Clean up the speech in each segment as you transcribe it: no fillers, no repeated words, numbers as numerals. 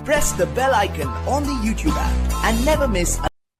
press the bell icon on the YouTube app and never miss.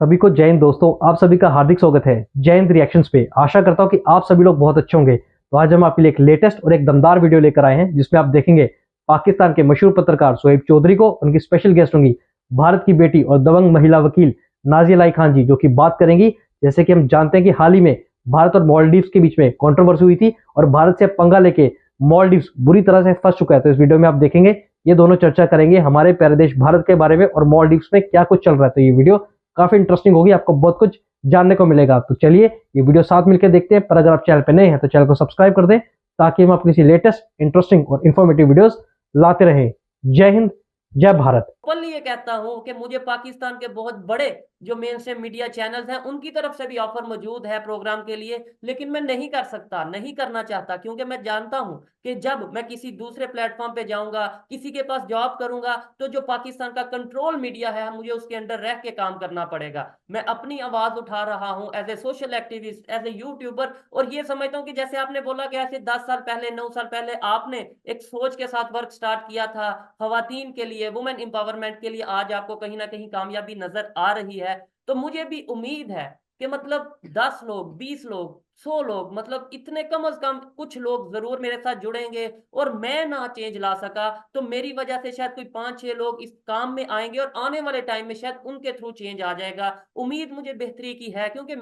सभी को जय हिंद दोस्तों, आप सभी का हार्दिक स्वागत है जय हिंद रिएक्शंस पे। आशा करता हूं कि आप सभी लोग बहुत अच्छे होंगे। तो आज हम आपके लिए एक लेटेस्ट और एक दमदार वीडियो लेकर आए हैं जिसमें आप देखेंगे पाकिस्तान के मशहूर पत्रकार शोएब चौधरी को। उनकी स्पेशल गेस्ट होंगी भारत की बेटी और दबंग महिला वकील नाज़िया इलाही खान जी, जो कि बात करेंगी। जैसे कि हम जानते हैं कि हाल ही में भारत और मालदीव्स के बीच में कंट्रोवर्सी हुई थी और भारत से पंगा लेके मालदीव्स बुरी तरह से फंस चुका है। तो इस वीडियो में आप देखेंगे ये दोनों चर्चा करेंगे हमारे प्यारे देश भारत के बारे में और मालदीव्स में क्या कुछ चल रहा है। तो ये वीडियो काफी इंटरेस्टिंग होगी, आपको बहुत कुछ जानने को मिलेगा। तो चलिए ये वीडियो साथ मिलकर देखते हैं। पर अगर आप चैनल पर नए हैं तो चैनल को सब्सक्राइब कर दें ताकि हम आपको किसी लेटेस्ट, इंटरेस्टिंग और इन्फॉर्मेटिव वीडियोस लाते रहें। जय हिंद, जय भारत। ओपनली ये कहता हूं कि मुझे पाकिस्तान के बहुत बड़े जो मेन स्ट्रीम मीडिया चैनल्स हैं उनकी तरफ से भी ऑफर मौजूद है प्रोग्राम के लिए, लेकिन मैं नहीं कर सकता, नहीं करना चाहता, क्योंकि मैं जानता हूं कि जब मैं किसी दूसरे प्लेटफॉर्म पे जाऊंगा, किसी के पास जॉब करूंगा, तो जो पाकिस्तान का कंट्रोल मीडिया है मुझे उसके अंडर रह के काम करना पड़ेगा। मैं अपनी आवाज उठा रहा हूं as a social activist, as a YouTuber, और ये समझता हूं कि जैसे आपने बोला कि ऐसे 10 साल पहले, 9 साल पहले आपने एक सोच के साथ वर्क स्टार्ट किया था खवातीन के लिए, वुमेन एम्पावरमेंट के लिए, आज आपको कहीं ना कहीं कामयाबी नजर आ रही है। तो मुझे भी उम्मीद है कि मतलब 10 लोग, 20 लोग, 100 लोग, मतलब इतने कम से कम कुछ लोग जरूर मेरे साथ जुड़ेंगे। और मैं ना चेंज ला सका तो मेरी वजह से शायद कोई 5-6 लोग इस काम में आएंगे और आने वाले टाइम में शायद उनके थ्रू चेंज आ जाएगा। उम्मीद मुझे बेहतरी की है, क्योंकि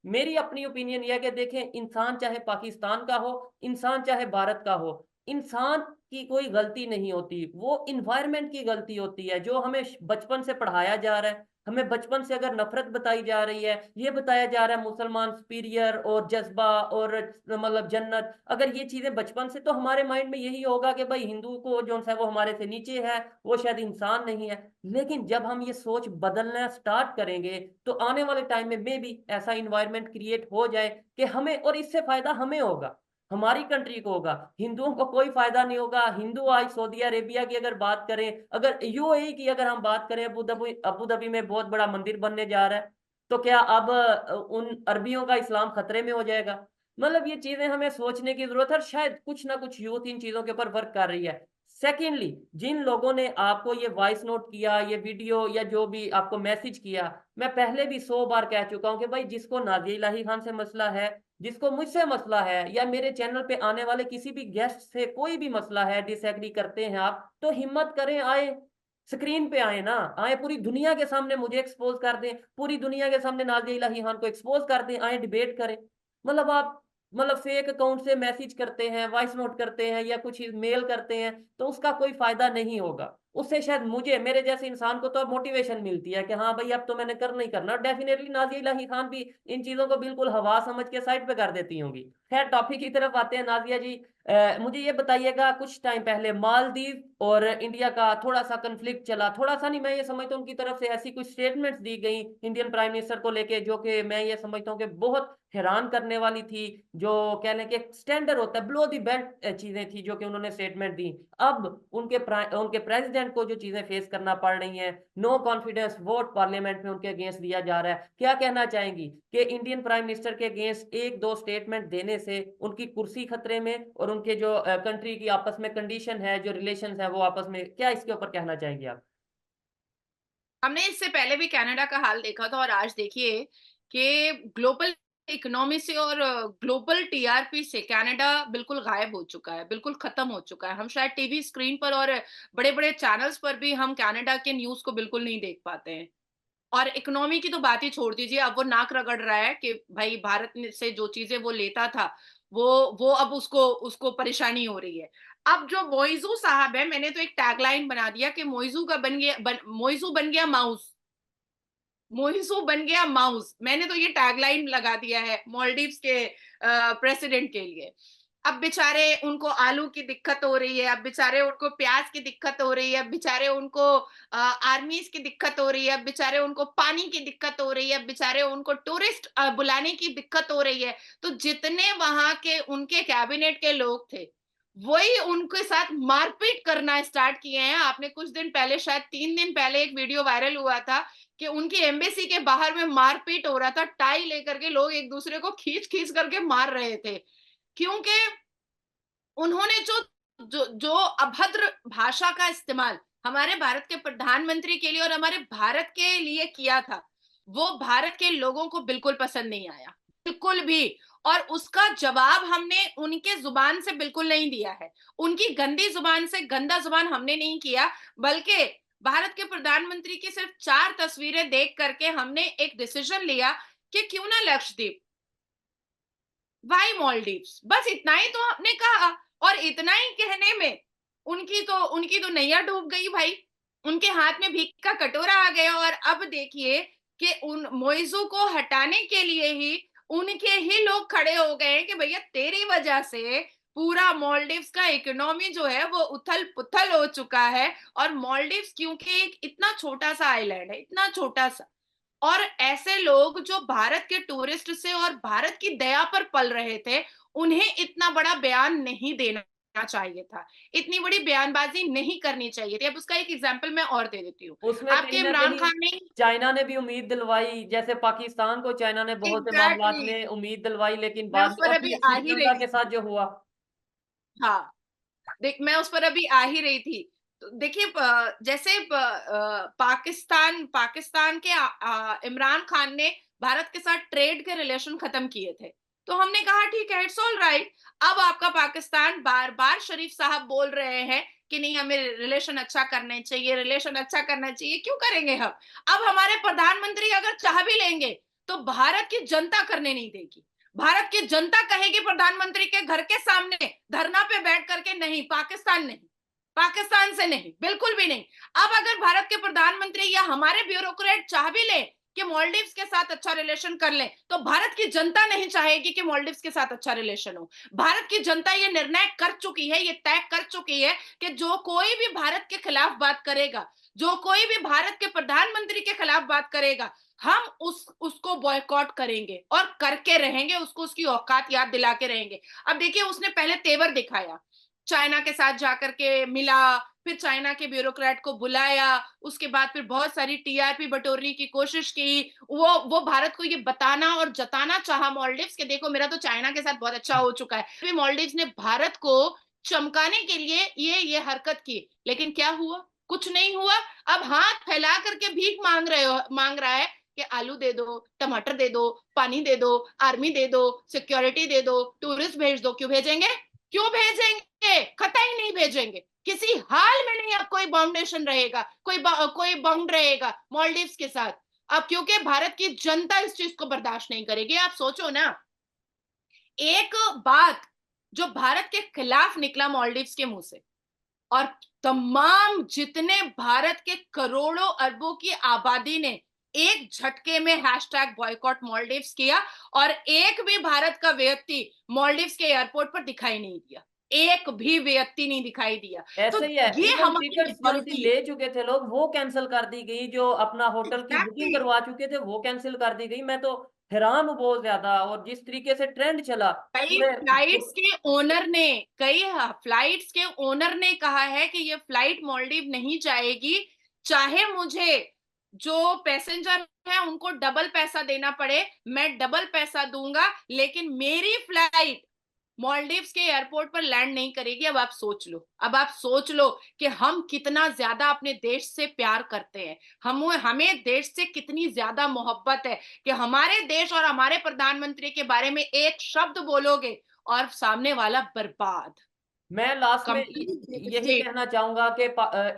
मेरी अपनी ओपिनियन यह है कि देखें, इंसान चाहे पाकिस्तान का हो, इंसान चाहे भारत का हो, इंसान की कोई गलती नहीं होती, वो इन्वायरमेंट की गलती होती है। जो हमें बचपन से पढ़ाया जा रहा है, हमें बचपन से अगर नफरत बताई जा रही है, ये बताया जा रहा है मुसलमान सुपीरियर और जज्बा और मतलब जन्नत, अगर ये चीजें बचपन से, तो हमारे माइंड में यही होगा कि भाई हिंदू को जो है वो हमारे से नीचे है, वो शायद इंसान नहीं है। लेकिन जब हम ये सोच बदलना स्टार्ट करेंगे तो आने वाले टाइम में मे बी ऐसा इन्वायरमेंट क्रिएट हो जाए कि हमें, और इससे फायदा हमें होगा, हमारी कंट्री को होगा, हिंदुओं को कोई फायदा नहीं होगा। हिंदू आज सऊदी अरेबिया की अगर बात करें, अगर यूएई की अगर हम बात करें, अबू धाबी में बहुत बड़ा मंदिर बनने जा रहा है, तो क्या अब उन अरबियों का इस्लाम खतरे में हो जाएगा? मतलब ये चीजें हमें सोचने की जरूरत है, और शायद कुछ ना कुछ यूथ इन चीजों के ऊपर वर्क कर रही है। सेकेंडली, जिन लोगों ने आपको ये वॉइस नोट किया, ये वीडियो या जो भी आपको मैसेज किया, मैं पहले भी 100 बार कह चुका हूं कि भाई जिसको नाज़िया इलाही खान से मसला है, जिसको मुझसे मसला है, या मेरे चैनल पे आने वाले किसी भी गेस्ट से कोई भी मसला है, डिसएग्री करते हैं आप, तो हिम्मत करें, आए, स्क्रीन पे आए ना, आए, पूरी दुनिया के सामने मुझे एक्सपोज कर दें, पूरी दुनिया के सामने नाज़िया इलाही खान को एक्सपोज कर दें, आए डिबेट करें। मतलब आप, मतलब फेक अकाउंट से मैसेज करते हैं, वॉइस नोट करते हैं या कुछ मेल करते हैं, तो उसका कोई फायदा नहीं होगा। उससे शायद मुझे, मेरे जैसे इंसान को तो मोटिवेशन मिलती है कि हाँ भाई अब तो मैंने करना ही करना। डेफिनेटली नाज़िया इलाही खान भी इन चीजों को बिल्कुल हवा समझ के साइड पे कर देती होंगी। खैर टॉपिक की तरफ आते हैं। नाज़िया जी, मुझे ये बताइएगा, कुछ टाइम पहले मालदीव और इंडिया का थोड़ा सा कंफ्लिक्ट चला, थोड़ा सा नहीं, मैं ये समझता हूँ उनकी तरफ से ऐसी कुछ स्टेटमेंट्स दी गई इंडियन प्राइम मिनिस्टर को लेके, जो कि मैं ये समझता हूँ कि बहुत हैरान करने वाली थी। जो कह लें कि स्टैंडर्ड होता है, बिलो द बेल्ट चीजें थी जो कि उन्होंने स्टेटमेंट दी। अब उनके प्रेसिडेंट को जो चीजें फेस करना पड़ रही हैं, नो कॉन्फिडेंस वोट पार्लियामेंट में उनके अगेंस्ट दिया जा रहा है। क्या कहना चाहेंगी कि इंडियन प्राइम मिनिस्टर के अगेंस्ट एक दो स्टेटमेंट देने से उनकी कुर्सी खतरे में, और उनके जो कंट्री की आपस में कंडीशन है, जो रिलेशंस है वो आपस में, क्या इसके ऊपर कहना चाहेंगे आप? हमने इससे पहले भी कनाडा का हाल देखा था और आज देखिए कि ग्लोबल इकोनॉमी से और ग्लोबल टीआरपी से कनाडा बिल्कुल गायब हो चुका है, बिल्कुल खत्म हो चुका है। हम शायद टीवी स्क्रीन पर और बड़े-बड़े चैनल्स पर भी हम कनाडा के न्यूज़ को बिल्कुल नहीं देख पाते हैं। और इकोनॉमी की तो बात ही छोड़ दीजिए, अब वो नाक रगड़ रहा है कि भाई भारत से जो चीज़ें वो लेता था, वो अब उसको उसको परेशानी हो रही है। अब जो मोइज़ू साहब है, मैंने तो एक टैगलाइन बना दिया कि मोइज़ू बन गया माउस। मोइज़ू बन गया माउस। मैंने तो ये टैगलाइन लगा दिया है मालदीव्स के प्रेसिडेंट के लिए। अब बेचारे उनको आलू की दिक्कत हो रही है, अब बेचारे उनको प्याज की दिक्कत हो रही है, अब बेचारे उनको आर्मीज की दिक्कत हो रही है, अब बेचारे उनको पानी की दिक्कत हो रही है, अब बेचारे उनको टूरिस्ट बुलाने की दिक्कत हो रही है। तो जितने वहां के उनके कैबिनेट के लोग थे, वही उनके साथ मारपीट करना स्टार्ट किए हैं। आपने कुछ दिन पहले, शायद 3 दिन पहले, एक वीडियो वायरल हुआ था कि उनकी एम्बेसी के बाहर में मारपीट हो रहा था, टाई लेकर के लोग एक दूसरे को खींच खींच करके मार रहे थे, क्योंकि उन्होंने जो जो जो अभद्र भाषा का इस्तेमाल हमारे भारत के प्रधानमंत्री के लिए और हमारे भारत के लिए किया था, वो भारत के लोगों को बिल्कुल पसंद नहीं आया, बिल्कुल भी। और उसका जवाब हमने उनके जुबान से बिल्कुल नहीं दिया है, उनकी गंदी जुबान से गंदा जुबान हमने नहीं किया, बल्कि भारत के प्रधानमंत्री की सिर्फ 4 तस्वीरें देख करके हमने एक डिसीजन लिया कि क्यों ना लक्षद्वीप, वाई मॉलडीव्स, बस इतना ही तो हमने कहा। और इतना ही कहने में उनकी तो नैया डूब गई भाई, उनके हाथ में भीख का कटोरा आ गया। और अब देखिए कि उन मोइजू को हटाने के लिए ही उनके ही लोग खड़े हो गए हैं कि भैया तेरी वजह से पूरा मॉलडीव्स का इकोनॉमी जो है वो उथल पुथल हो चुका है। और मॉलडीव्स क्योंकि एक इतना छोटा सा आइलैंड है, इतना छोटा सा, और ऐसे लोग जो भारत के टूरिस्ट से और भारत की दया पर पल रहे थे, उन्हें इतना बड़ा बयान नहीं देना चाहिए था, इतनी बड़ी बयानबाजी नहीं करनी चाहिए थी। अब उसका एक एग्जांपल मैं और दे देती हूँ। उसमें आपके कहीं ना इमरान कहीं खान ने, चाइना ने भी उम्मीद दिलवाई, जैसे पाकिस्तान को चाइना ने बहुत से मामलात एग्जैक्टली, में उम्मीद दिलवाई, लेकिन मैं बाद उस में पर अभी आ अपनी ही रही श्रीलंका के थी। साथ जो हुआ। हाँ, देख मैं उस पर अभी आ ही रही थी। तो देखिए जैसे पाकिस्तान पाकिस्तान के इमरान खान ने भारत के साथ ट्रेड के रिलेशन खत्म किए थे, तो हमने कहा ठीक है, इट्स ऑल राइट। अब आपका पाकिस्तान बार बार शरीफ साहब बोल रहे हैं कि नहीं हमें रिलेशन अच्छा करने चाहिए, रिलेशन अच्छा करना चाहिए, क्यों करेंगे हम? अब हमारे प्रधानमंत्री अगर चाह भी लेंगे तो भारत की जनता करने नहीं देगी। भारत की जनता कहेगी प्रधानमंत्री के घर के सामने धरना पे बैठ करके नहीं, पाकिस्तान नहीं, पाकिस्तान से नहीं, बिल्कुल भी नहीं। अब अगर भारत के प्रधानमंत्री या हमारे ब्यूरोक्रेट चाह भी ले कि मालदीव्स के साथ अच्छा रिलेशन कर ले, तो भारत की जनता नहीं चाहेगी कि मालदीव्स के साथ अच्छा रिलेशन हो। भारत की जनता ये निर्णय कर चुकी है, ये तय कर चुकी है कि जो कोई भी भारत के खिलाफ बात करेगा, जो कोई भी भारत के प्रधानमंत्री के खिलाफ बात करेगा, हम उसको बॉयकॉट करेंगे और करके रहेंगे, उसको उसकी औकात याद दिला के रहेंगे। अब देखिए उसने पहले तेवर दिखाया, चाइना के साथ जाकर के मिला, फिर चाइना के ब्यूरोक्रेट को बुलाया, उसके बाद फिर बहुत सारी टीआरपी बटोरने की कोशिश की। वो भारत को ये बताना और जताना चाहा मालदीव्स के देखो मेरा तो चाइना के साथ बहुत अच्छा हो चुका है। फिर मालदीव्स ने भारत को चमकाने के लिए ये हरकत की, लेकिन क्या हुआ? कुछ नहीं हुआ। अब हाथ फैला करके भीख मांग रहा है कि आलू दे दो, टमाटर दे दो, पानी दे दो, आर्मी दे दो, सिक्योरिटी दे दो, टूरिस्ट भेज दो। क्यों भेजेंगे? क्यों भेजेंगे? कतई नहीं भेजेंगे, किसी हाल में नहीं। अब कोई बाउंडेशन रहेगा, कोई बाउंड रहेगा मालदीव्स के साथ। अब क्योंकि भारत की जनता इस चीज को बर्दाश्त नहीं करेगी। आप सोचो ना, एक बात जो भारत के खिलाफ निकला मालदीव्स के मुंह से, और तमाम जितने भारत के करोड़ों अरबों की आबादी ने एक झटके में हैशटैग बॉयकॉट मालदीव्स किया, और एक भी भारत का व्यक्ति मालदीव्स के एयरपोर्ट पर दिखाई नहीं दिया, एक भी व्यक्ति नहीं दिखाई दिया। तो ऐसे ही है, ये इवन हमारी टिकट्स जो सी मेच्योरिटी। ले चुके थे लोग वो कैंसिल कर दी गई, जो अपना होटल की बुकिंग एग्जैक्टली, करवा चुके थे वो कैंसिल कर दी गई। मैं तो हैरान हूँ बहुत ज्यादा, और जिस तरीके से ट्रेंड चला कई पूरे फ्लाइट्स के ओनर ने कई फ्लाइट्स के ओनर ने कहा है कि ये फ्लाइट मालदीव नहीं जाएगी, चाहे मुझे जो पैसेंजर है उनको डबल पैसा देना पड़े, मैं डबल पैसा दूंगा, लेकिन मेरी फ्लाइट मालदीव्स के एयरपोर्ट पर लैंड नहीं करेगी। अब आप सोच लो, अब आप सोच लो कि हम कितना ज्यादा अपने देश से प्यार करते हैं, हमें देश से कितनी ज्यादा मोहब्बत है कि हमारे देश और हमारे प्रधानमंत्री के बारे में एक शब्द बोलोगे और सामने वाला बर्बाद। मैं लास्ट में कंप्लीट यही स्टेट। कहना चाहूंगा कि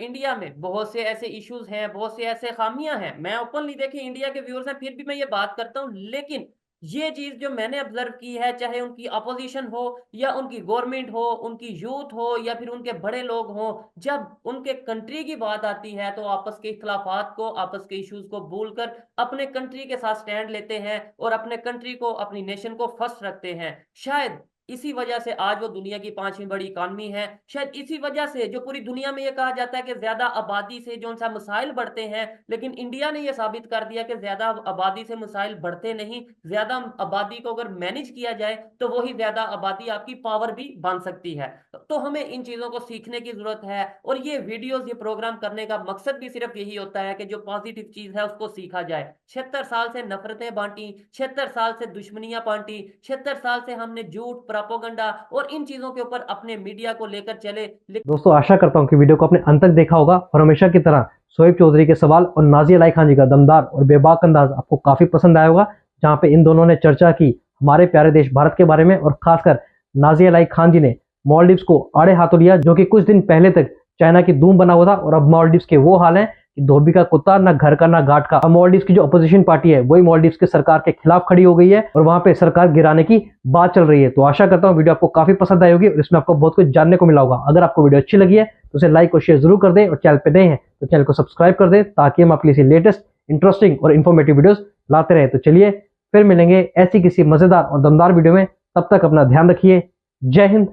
इंडिया में बहुत से ऐसे इश्यूज हैं, बहुत से ऐसे खामियां हैं। मैं ओपनली देखिए इंडिया के व्यूअर्स हैं फिर भी मैं ये बात करता हूँ, लेकिन ये चीज जो मैंने ऑब्जर्व की है, चाहे उनकी अपोजिशन हो या उनकी गवर्नमेंट हो, उनकी यूथ हो या फिर उनके बड़े लोग हो, जब उनके कंट्री की बात आती है तो आपस के इख्लाफात को, आपस के इश्यूज को भूलकर अपने कंट्री के साथ स्टैंड लेते हैं और अपने कंट्री को, अपनी नेशन को फर्स्ट रखते हैं। शायद इसी वजह से आज वो दुनिया की 5वीं बड़ी इकॉनमी है। शायद इसी वजह से जो पूरी दुनिया में ये कहा जाता है कि ज्यादा आबादी से जो सा मसाइल बढ़ते हैं, लेकिन इंडिया ने ये साबित कर दिया कि ज्यादा आबादी से मसाइल बढ़ते नहीं। ज्यादा आबादी को अगर मैनेज किया जाए तो वही ज्यादा आबादी आपकी पावर भी बन सकती है। तो हमें इन चीजों को सीखने की जरूरत है, और ये वीडियोस, ये प्रोग्राम करने का मकसद भी सिर्फ यही होता है कि जो पॉजिटिव चीज है उसको सीखा जाए। 76 साल से नफरतें बांटी, 76 साल से दुश्मनियां बांटी, 76 साल से हमने झूठ प्रोपोगंडा और इन चीजों के ऊपर अपने मीडिया को लेकर चले। दोस्तों आशा करता हूं कि वीडियो को आपने अंत तक देखा होगा और हमेशा की तरह शोएब चौधरी के सवाल और नाज़िया इलाही खान जी का दमदार और बेबाक अंदाज आपको काफी पसंद आया होगा, जहां पे इन दोनों ने चर्चा की हमारे प्यारे देश भारत के बारे में, और खासकर नाज़िया इलाही खान जी ने मालदीव्स को आड़े हाथों लिया, जो कि कुछ दिन पहले तक चाइना की धूम बना हुआ था। और अब मालदीव्स के वो हाल है कि धोबी का कुत्ता, ना घर का ना घाट का। अब मालदीव्स की जो अपोजिशन पार्टी है वही मालदीव्स के सरकार के खिलाफ खड़ी हो गई है और वहां पे सरकार गिराने की बात चल रही है। तो आशा करता हूँ वीडियो आपको काफी पसंद आई होगी और इसमें आपको बहुत कुछ जानने को मिला होगा। अगर आपको वीडियो अच्छी लगी है तो उसे लाइक और शेयर जरूर कर दें, और चैनल पे नए हैं तो चैनल को सब्सक्राइब कर दें, ताकि हम आपके लिए लेटेस्ट, इंटरेस्टिंग और इन्फॉर्मेटिव वीडियोस लाते रहे। तो चलिए फिर मिलेंगे ऐसी किसी मजेदार और दमदार वीडियो में। तब तक अपना ध्यान रखिए। जय हिंद,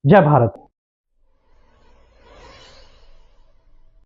जय भारत।